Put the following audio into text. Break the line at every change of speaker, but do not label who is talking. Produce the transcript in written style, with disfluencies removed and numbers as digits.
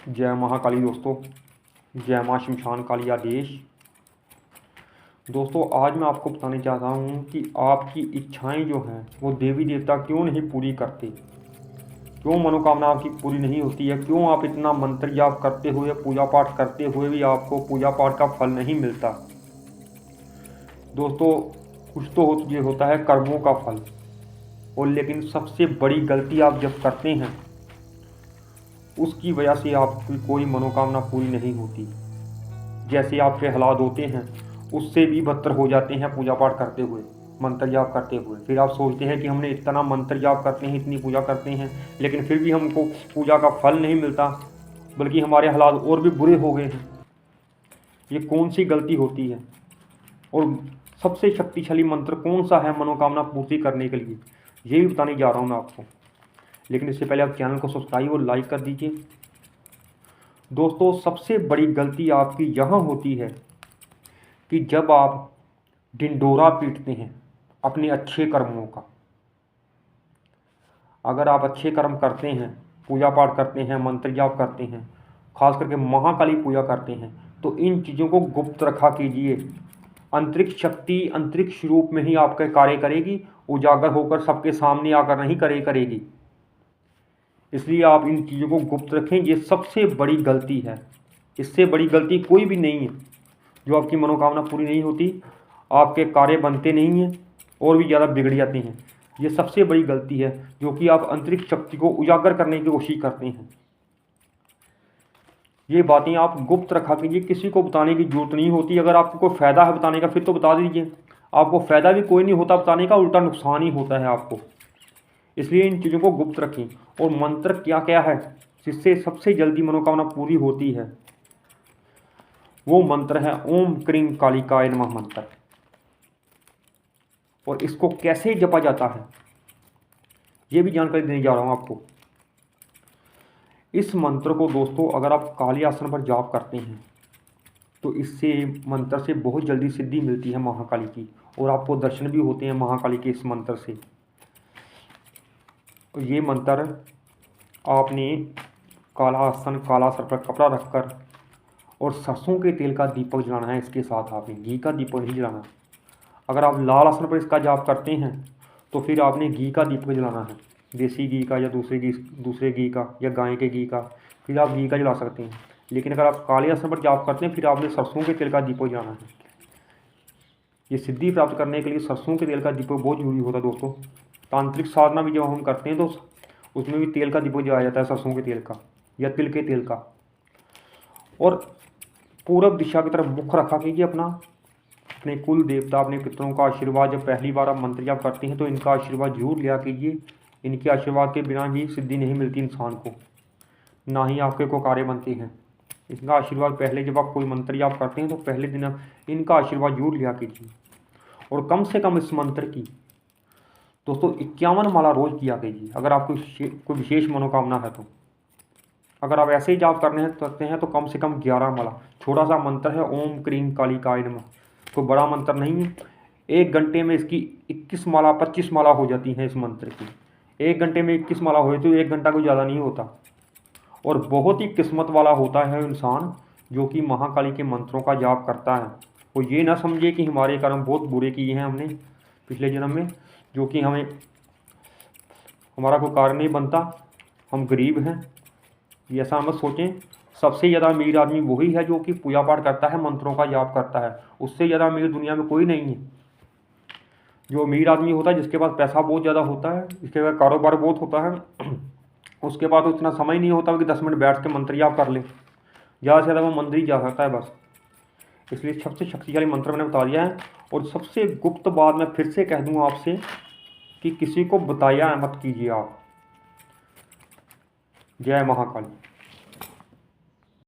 जय महाकाली दोस्तों, जय माँ शमशान काली आदेश। दोस्तों आज मैं आपको बताने चाहता हूँ कि आपकी इच्छाएं जो हैं वो देवी देवता क्यों नहीं पूरी करते, क्यों मनोकामना आपकी पूरी नहीं होती है, क्यों आप इतना मंत्र जाप करते हुए पूजा पाठ करते हुए भी आपको पूजा पाठ का फल नहीं मिलता। दोस्तों कुछ तो ये होता है कर्मों का फल, और लेकिन सबसे बड़ी गलती आप जब करते हैं उसकी वजह से आपकी कोई मनोकामना पूरी नहीं होती। जैसे आपके हालात होते हैं उससे भी बदतर हो जाते हैं पूजा पाठ करते हुए, मंत्र जाप करते हुए। फिर आप सोचते हैं कि हमने इतना मंत्र जाप करते हैं, इतनी पूजा करते हैं, लेकिन फिर भी हमको पूजा का फल नहीं मिलता, बल्कि हमारे हालात और भी बुरे हो गए हैं। ये कौन सी गलती होती है? और सबसे शक्तिशाली मंत्र कौन सा है मनोकामना पूर्ति करने के लिए, ये भी बताने जा रहा हूँ मैं आपको। लेकिन इससे पहले आप चैनल को सब्सक्राइब और लाइक कर दीजिए। दोस्तों सबसे बड़ी गलती आपकी यहाँ होती है कि जब आप ढिंढोरा पीटते हैं अपने अच्छे कर्मों का। अगर आप अच्छे कर्म करते हैं, पूजा पाठ करते हैं, मंत्र जाप करते हैं, खास करके महाकाली पूजा करते हैं, तो इन चीज़ों को गुप्त रखा कीजिए। अंतरिक्ष शक्ति अंतरिक्ष रूप में ही आपके कार्य करेगी, उजागर होकर सबके सामने आकर नहीं करेगी। इसलिए आप इन चीज़ों को गुप्त रखें, ये सबसे बड़ी गलती है। इससे बड़ी गलती कोई भी नहीं है। जो आपकी मनोकामना पूरी नहीं होती, आपके कार्य बनते नहीं हैं और भी ज़्यादा बिगड़ जाते हैं। ये सबसे बड़ी गलती है जो कि आप अंतरिक्ष शक्ति को उजागर करने की कोशिश करते हैं। ये बातें आप गुप्त रखा कीजिए, किसी को बताने की जरूरत नहीं होती। अगर आपको कोई फ़ायदा है बताने का फिर तो बता दीजिए, आपको फ़ायदा भी कोई नहीं होता बताने का, उल्टा नुकसान ही होता है आपको। इसलिए इन चीज़ों को गुप्त रखें। और मंत्र क्या क्या है जिससे सबसे जल्दी मनोकामना पूरी होती है, वो मंत्र है ओम क्रीं कालिकाय नमः मंत्र। और इसको कैसे जपा जाता है ये भी जानकारी देने जा रहा हूँ आपको। इस मंत्र को दोस्तों अगर आप काली आसन पर जाप करते हैं तो इससे मंत्र से बहुत जल्दी सिद्धि मिलती है महाकाली की, और आपको दर्शन भी होते हैं महाकाली के इस मंत्र से। तो ये मंत्र आपने काला आसन, काला सर पर कपड़ा रखकर और सरसों के तेल का दीपक जलाना है। इसके साथ आपने घी का दीपक नहीं जलाना। अगर आप लाल आसन पर इसका जाप करते हैं तो फिर आपने घी का दीपक जलाना है, देसी घी का या दूसरे घी का या गाय के घी का, फिर आप घी का जला सकते हैं। लेकिन अगर आप काले आसन पर जाप करते हैं फिर आपने सरसों के तेल का दीपक जलाना है। ये सिद्धि प्राप्त करने के लिए सरसों के तेल का दीपक बहुत जरूरी होता है दोस्तों। तांत्रिक साधना भी जब हम करते हैं तो उसमें भी तेल का दीपक जलाया जाता है, सरसों के तेल का या तिल के तेल का। और पूरब दिशा की तरफ मुख रखा कीजिए अपना। अपने कुल देवता, अपने पितरों का आशीर्वाद, जब पहली बार आप मंत्र जाप करते हैं तो इनका आशीर्वाद जरूर लिया कीजिए। इनके आशीर्वाद के बिना ही सिद्धि नहीं मिलती इंसान को, ना ही आपके को कार्य बनते हैं। इनका आशीर्वाद पहले जब आप कोई मंत्र जाप करते हैं तो पहले दिन आप इनका आशीर्वाद जरूर लिया कीजिए। और कम से कम इस मंत्र की दोस्तों 51 माला रोज किया कीजिए, अगर आपको कोई विशेष मनोकामना है तो। अगर आप ऐसे ही जाप करते हैं तो कम से कम 11 माला। छोटा सा मंत्र है ओम क्रीं कालिकाय नमः, कोई बड़ा मंत्र नहीं है। 1 घंटे में इसकी 21 माला 25 माला हो जाती हैं इस मंत्र की। 1 घंटे में 21 माला हो तो 1 घंटा कोई ज़्यादा नहीं होता। और बहुत ही किस्मत वाला होता है इंसान जो कि महाकाली के मंत्रों का जाप करता है। वो ये ना समझे कि हमारे कर्म बहुत बुरे किए हैं हमने पिछले जन्म में, जो कि हमारा कोई कार्य नहीं बनता, हम गरीब हैं, ये ऐसा मत सोचें। सबसे ज़्यादा अमीर आदमी वही है जो कि पूजा पाठ करता है, मंत्रों का जाप करता है। उससे ज़्यादा अमीर दुनिया में कोई नहीं है। जो अमीर आदमी होता है, जिसके पास पैसा बहुत ज़्यादा होता है, जिसके पास कारोबार बहुत होता है, उसके पास उतना समय नहीं होता कि 10 मिनट बैठ के मंत्र जाप कर ले। ज़्यादा से ज़्यादा वो मंदिर ही जा सकता है बस। इसलिए सबसे शक्तिशाली मंत्र मैंने बता दिया है। और सबसे गुप्त बात मैं फिर से कह दूँ आपसे कि किसी को बताया मत कीजिए आप। जय महाकाली।